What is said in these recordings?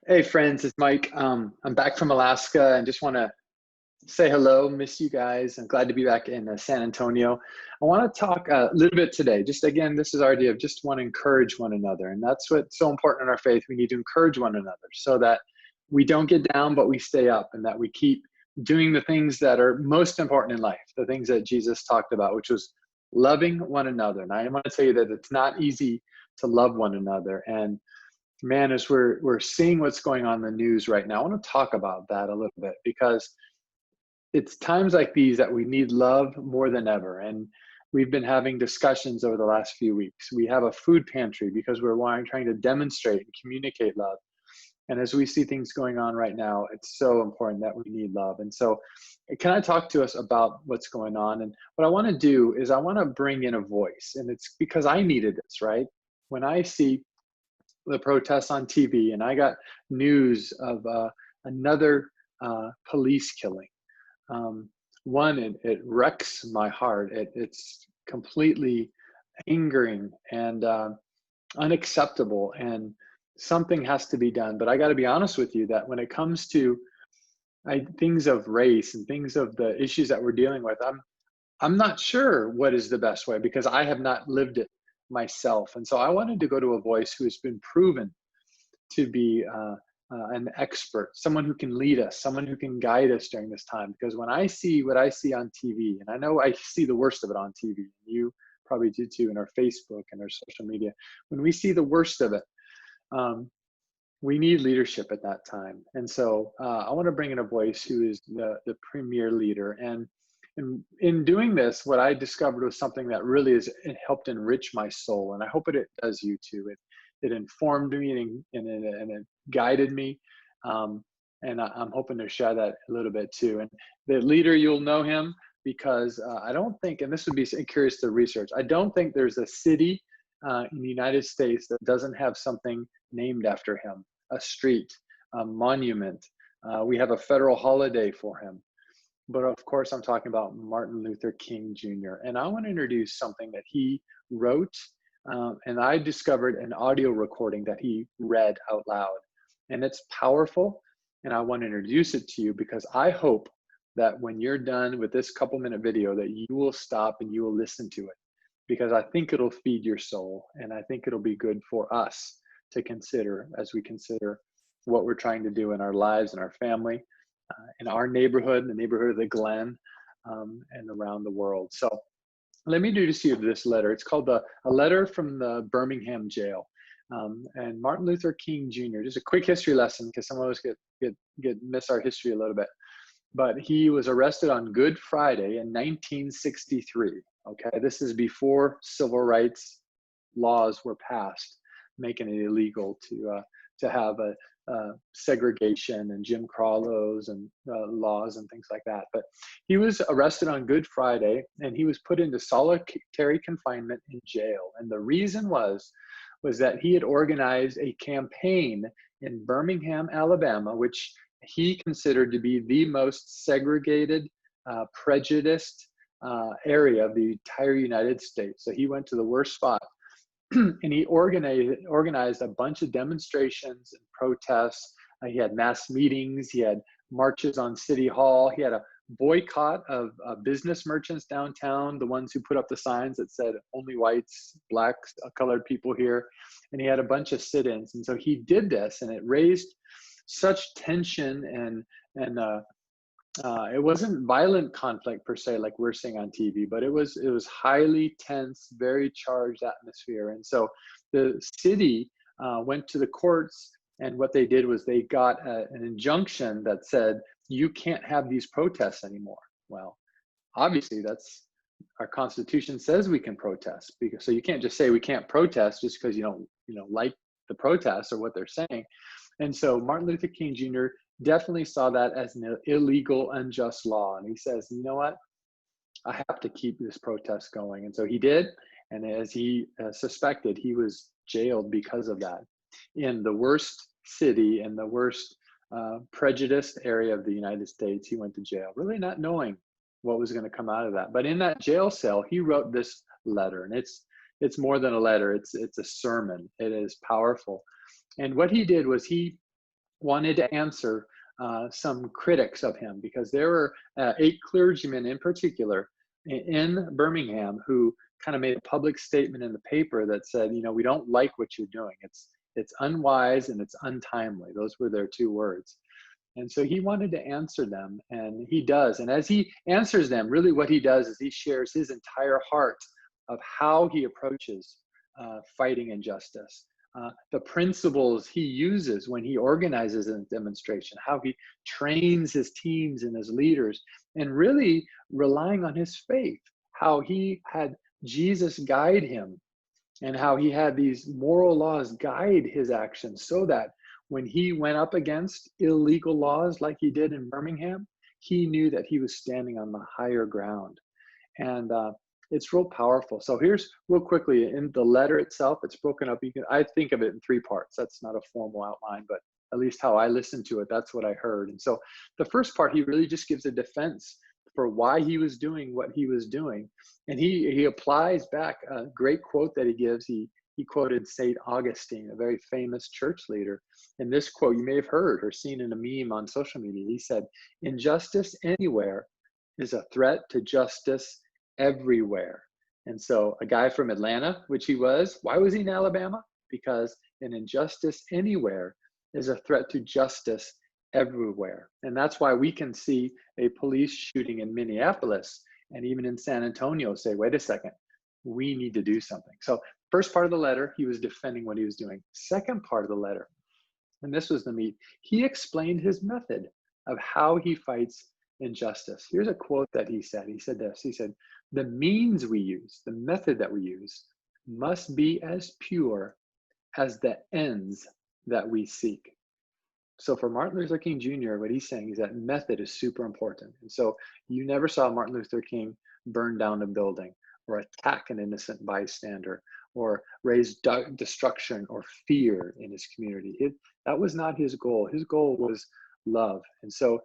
Hey friends, it's Mike. I'm back from Alaska and just want to say hello, miss you guys. I'm glad to be back in San Antonio. I want to talk a little bit today. Just again, this is our idea of just want to encourage one another. And that's what's so important in our faith. We need to encourage one another so that we don't get down, but we stay up and that we keep doing the things that are most important in life, the things that Jesus talked about, which was loving one another. And I want to tell you that it's not easy to love one another. And man, as we're seeing what's going on in the news right now, I want to talk about that a little bit because it's times like these that we need love more than ever. And we've been having discussions over the last few weeks. We have a food pantry because trying to demonstrate and communicate love. And as we see things going on right now, it's so important that we need love. And so, can I talk to us about what's going on? And what I want to do is I want to bring in a voice, and it's because I needed this, right? When I see the protests on TV, and I got news of another police killing. Um, One, it wrecks my heart. It's completely angering and unacceptable, and something has to be done. But I got to be honest with you that when it comes to things of race and things of the issues that we're dealing with, I'm not sure what is the best way because I have not lived it myself. And so I wanted to go to a voice who has been proven to be an expert, someone who can lead us, someone who can guide us during this time. Because when I see what I see on TV, and I know I see the worst of it on TV, you probably do too, in our Facebook and our social media, when we see the worst of it, um, we need leadership at that time. And so I want to bring in a voice who is the premier leader. And in doing this, what I discovered was something that really it helped enrich my soul. And I hope it does you too. It informed me and it guided me. And I'm hoping to share that a little bit too. And the leader, you'll know him because I don't think, and this would be curious to research, I don't think there's a city in the United States that doesn't have something named after him, a street, a monument. We have a federal holiday for him. But of course, I'm talking about Martin Luther King Jr. And I want to introduce something that he wrote. And I discovered an audio recording that he read out loud. And it's powerful. And I want to introduce it to you because I hope that when you're done with this couple-minute video that you will stop and you will listen to it, because I think it'll feed your soul. And I think it'll be good for us to consider as we consider what we're trying to do in our lives and our family, in our neighborhood, the neighborhood of the Glen, and around the world. So let me introduce you to this letter. It's called A Letter from the Birmingham Jail. And Martin Luther King Jr., just a quick history lesson because some of us miss our history a little bit. But he was arrested on Good Friday in 1963. Okay, this is before civil rights laws were passed, making it illegal to have a segregation and Jim Crow laws and laws and things like that. But he was arrested on Good Friday and he was put into solitary confinement in jail. And the reason was that he had organized a campaign in Birmingham, Alabama, which he considered to be the most segregated, prejudiced area of the entire United States. So he went to the worst spot. And he organized a bunch of demonstrations and protests. He had mass meetings. He had marches on City Hall. He had a boycott of business merchants downtown, the ones who put up the signs that said only whites, blacks, colored people here. And he had a bunch of sit-ins. And so he did this, and it raised such tension and it wasn't violent conflict per se like we're seeing on TV, but it was highly tense, very charged atmosphere. And so the city went to the courts, and what they did was they got an injunction that said you can't have these protests anymore. Well, obviously that's our Constitution says we can protest, because so you can't just say we can't protest just because you don't like the protests or what they're saying. And so Martin Luther King Jr. definitely saw that as an illegal, unjust law. And he says, you know what? I have to keep this protest going. And so he did. And as he suspected, he was jailed because of that. In the worst city and the worst prejudiced area of the United States, he went to jail, really not knowing what was going to come out of that. But in that jail cell, he wrote this letter. And it's more than a letter. It's a sermon. It is powerful. And what he did was he wanted to answer some critics of him, because there were 8 clergymen in particular in Birmingham who kind of made a public statement in the paper that said, you know, we don't like what you're doing. It's unwise and it's untimely. Those were their 2 words. And so he wanted to answer them, and he does. And as he answers them, really what he does is he shares his entire heart of how he approaches fighting injustice, the principles he uses when he organizes a demonstration, how he trains his teams and his leaders, and really relying on his faith, how he had Jesus guide him, and how he had these moral laws guide his actions, so that when he went up against illegal laws like he did in Birmingham, he knew that he was standing on the higher ground. And it's real powerful. So here's real quickly in the letter itself, it's broken up. I think of it in 3 parts. That's not a formal outline, but at least how I listened to it, that's what I heard. And so the first part, he really just gives a defense for why he was doing what he was doing. And he applies back a great quote that he gives. He quoted St. Augustine, a very famous church leader. And this quote you may have heard or seen in a meme on social media. He said, "Injustice anywhere is a threat to justice everywhere." And so a guy from Atlanta, which he was, why was he in Alabama? Because an injustice anywhere is a threat to justice everywhere. And that's why we can see a police shooting in Minneapolis and even in San Antonio say, wait a second, we need to do something. So first part of the letter, he was defending what he was doing. Second part of the letter, and this was the meat, he explained his method of how he fights injustice. Here's a quote that he said. He said this, he said, "The means we use, the method that we use, must be as pure as the ends that we seek." So for Martin Luther King Jr., what he's saying is that method is super important. And so you never saw Martin Luther King burn down a building or attack an innocent bystander or raise destruction or fear in his community. That was not his goal. His goal was love. And so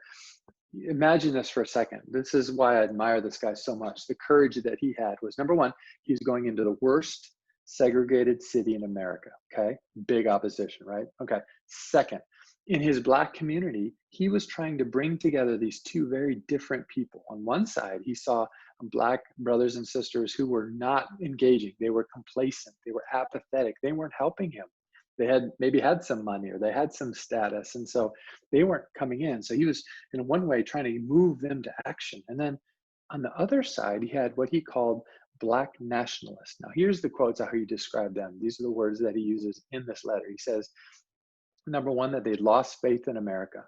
imagine this for a second. This is why I admire this guy so much. The courage that he had was, number one, he was going into the worst segregated city in America. Okay. Big opposition, right? Okay. Second, in his Black community, he was trying to bring together these 2 very different people. On one side, he saw Black brothers and sisters who were not engaging. They were complacent. They were apathetic. They weren't helping him. They had maybe had some money or they had some status. And so they weren't coming in. So he was, in one way, trying to move them to action. And then on the other side, he had what he called Black nationalists. Now, here's the quotes of how he described them. These are the words that he uses in this letter. He says, number one, that they'd lost faith in America.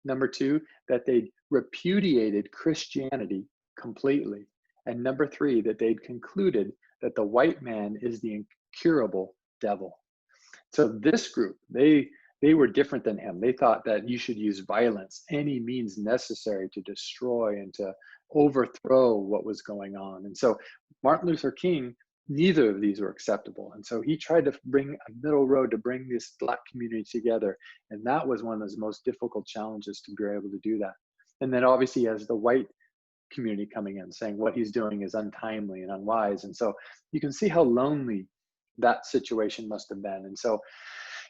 Number 2, that they'd repudiated Christianity completely. And number 3, that they'd concluded that the white man is the incurable devil. So this group, they were different than him. They thought that you should use violence, any means necessary to destroy and to overthrow what was going on. And so Martin Luther King, neither of these were acceptable. And so he tried to bring a middle road to bring this Black community together. And that was one of those most difficult challenges, to be able to do that. And then obviously as the white community coming in saying what he's doing is untimely and unwise. And so you can see how lonely that situation must have been. And so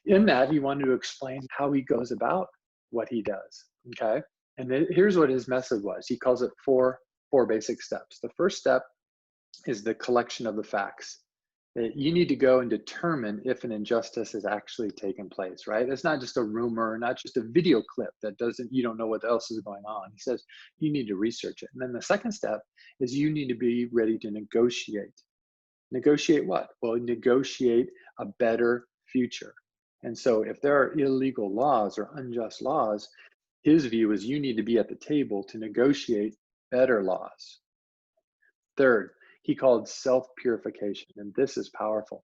in that, he wanted to explain how he goes about what he does. Okay. And then here's what his message was. He calls it four basic steps. The first step is the collection of the facts. That you need to go and determine if an injustice has actually taken place, right? It's not just a rumor, not just a video clip that you don't know what else is going on. He says you need to research it. And then the second step is you need to be ready to negotiate. Negotiate what? Well, negotiate a better future. And so if there are illegal laws or unjust laws, his view is you need to be at the table to negotiate better laws. Third, he called self-purification, and this is powerful.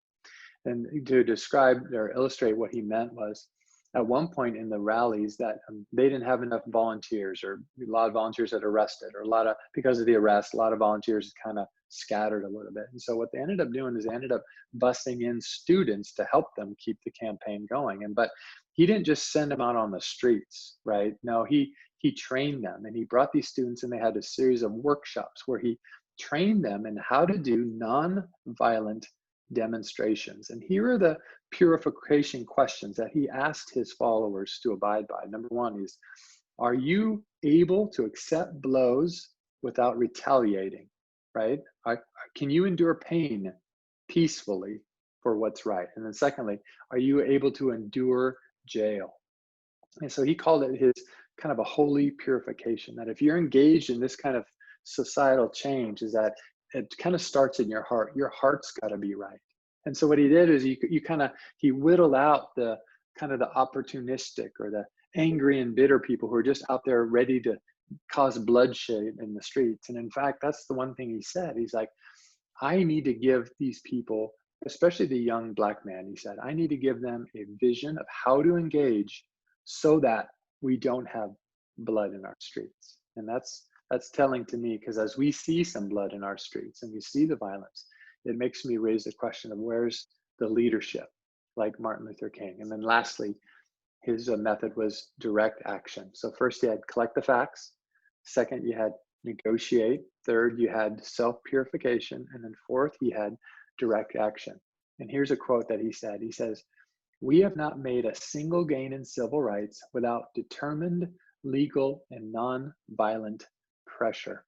And to describe or illustrate what he meant was, at one point in the rallies that they didn't have enough volunteers, or a lot of volunteers had arrested, or because of the arrest, a lot of volunteers kind of scattered a little bit. And so what they ended up doing is they ended up busing in students to help them keep the campaign going. But he didn't just send them out on the streets, right? No, he trained them, and he brought these students, and they had a series of workshops where he trained them in how to do non-violent demonstrations. And here are the purification questions that he asked his followers to abide by. Number one is, are you able to accept blows without retaliating, right? Can you endure pain peacefully for what's right? And then secondly, are you able to endure jail? And so he called it his kind of a holy purification, that if you're engaged in this kind of societal change, is that it kind of starts in your heart. Your heart's got to be right. And so what he did is he whittled out the kind of the opportunistic or the angry and bitter people who are just out there ready to cause bloodshed in the streets. And in fact, that's the one thing he said. He's like, I need to give these people, especially the young black man, he said, I need to give them a vision of how to engage so that we don't have blood in our streets. And that's telling to me, because as we see some blood in our streets and we see the violence, it makes me raise the question of where's the leadership, like Martin Luther King. And then lastly, his method was direct action. So first you had collect the facts. Second, you had negotiate. Third, you had self-purification. And then fourth, he had direct action. And here's a quote that he said. He says, we have not made a single gain in civil rights without determined, legal, and non-violent pressure.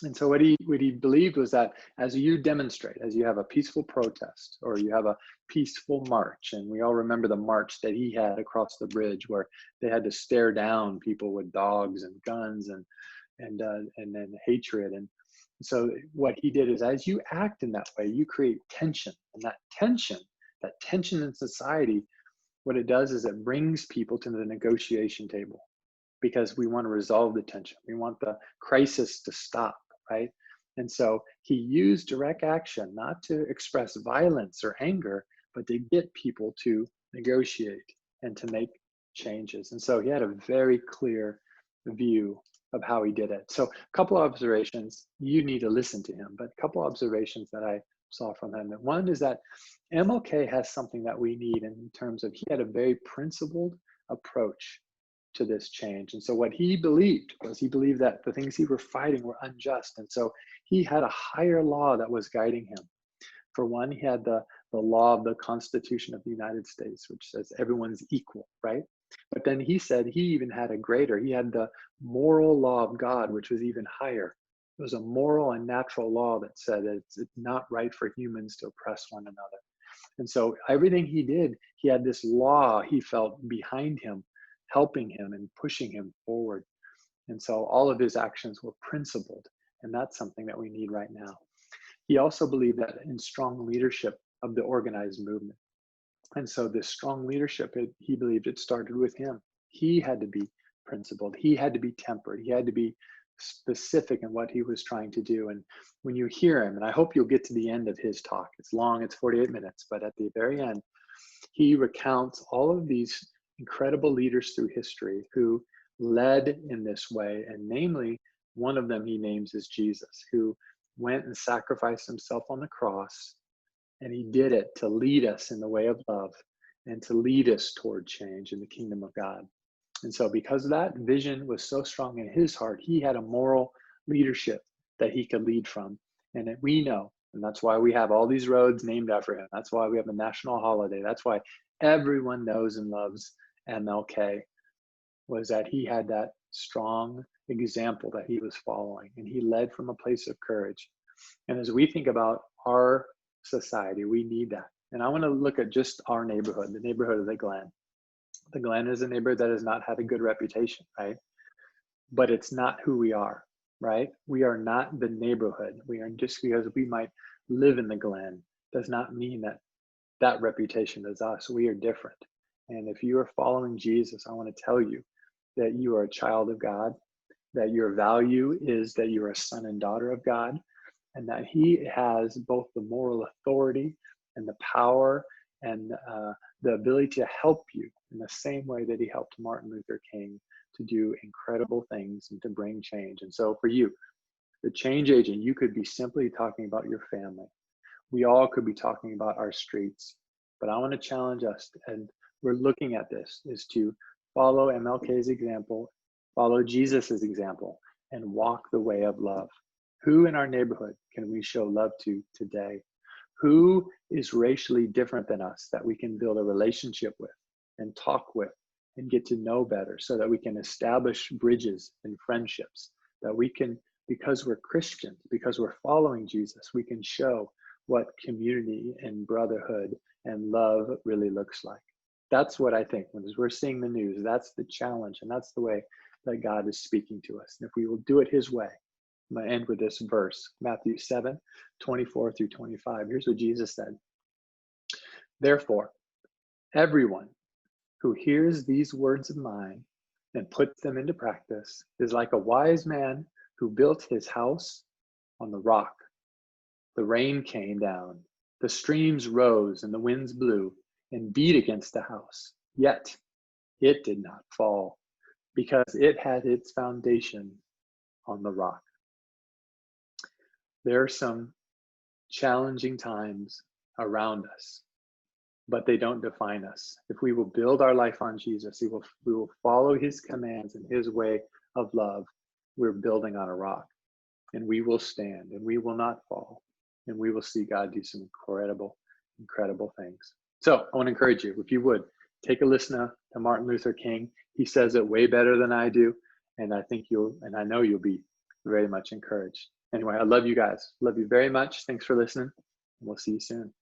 And so what he believed was that as you demonstrate, as you have a peaceful protest or you have a peaceful march, and we all remember the march that he had across the bridge where they had to stare down people with dogs and guns and then hatred. And so what he did is, as you act in that way, you create tension, and that tension in society, what it does is it brings people to the negotiation table, because we want to resolve the tension. We want the crisis to stop, right? And so he used direct action, not to express violence or anger, but to get people to negotiate and to make changes. And so he had a very clear view of how he did it. So a couple of observations, you need to listen to him, but a couple of observations that I saw from him. One is that MLK has something that we need in terms of, he had a very principled approach to this change. And so what he believed was, he believed that the things he were fighting were unjust. And so he had a higher law that was guiding him. For one, he had the law of the Constitution of the United States, which says everyone's equal, right? But then he said he even had a greater, he had the moral law of God, which was even higher. It was a moral and natural law that said that it's not right for humans to oppress one another. And so everything he did, he had this law he felt behind him, helping him and pushing him forward. And so all of his actions were principled, and that's something that we need right now. He also believed that in strong leadership of the organized movement. And so this strong leadership, he believed it started with him. He had to be principled. He had to be tempered. He had to be specific in what he was trying to do. And when you hear him, and I hope you'll get to the end of his talk, it's long, it's 48 minutes, but at the very end, he recounts all of these incredible leaders through history who led in this way. And namely, one of them he names is Jesus, who went and sacrificed himself on the cross. And he did it to lead us in the way of love and to lead us toward change in the kingdom of God. And so because of that vision was so strong in his heart, he had a moral leadership that he could lead from. And that we know, and that's why we have all these roads named after him. That's why we have a national holiday. That's why everyone knows and loves MLK, was that he had that strong example that he was following, and he led from a place of courage. And as we think about our society, we need that. And I want to look at just our neighborhood, the neighborhood of the Glen. The Glen is a neighborhood that has not had a good reputation, right? But it's not who we are, right? We are not the neighborhood. We are, just because we might live in the Glen does not mean that that reputation is us. We are different. And if you are following Jesus, I want to tell you that you are a child of God, that your value is that you're a son and daughter of God, and that he has both the moral authority and the power and the ability to help you in the same way that he helped Martin Luther King to do incredible things and to bring change. And so for you, the change agent, you could be simply talking about your family. We all could be talking about our streets. But I want to challenge us, and we're looking at this, is to follow MLK's example, follow Jesus's example, and walk the way of love. Who in our neighborhood can we show love to today? Who is racially different than us that we can build a relationship with and talk with and get to know better so that we can establish bridges and friendships that we can, because we're Christians, because we're following Jesus, we can show what community and brotherhood and love really looks like. That's what I think. When we're seeing the news, that's the challenge, and that's the way that God is speaking to us. And if we will do it his way, I'm going to end with this verse, Matthew 7:24 through 25. Here's what Jesus said. Therefore, everyone who hears these words of mine and puts them into practice is like a wise man who built his house on the rock. The rain came down, the streams rose, and the winds blew and beat against the house. Yet it did not fall, because it had its foundation on the rock. There are some challenging times around us, but they don't define us. If we will build our life on Jesus, we will follow his commands and his way of love, we're building on a rock, and we will stand and we will not fall, and we will see God do some incredible, incredible things. So I want to encourage you, if you would, take a listen to Martin Luther King. He says it way better than I do, and I know you'll be very much encouraged. Anyway, I love you guys. Love you very much. Thanks for listening, and we'll see you soon.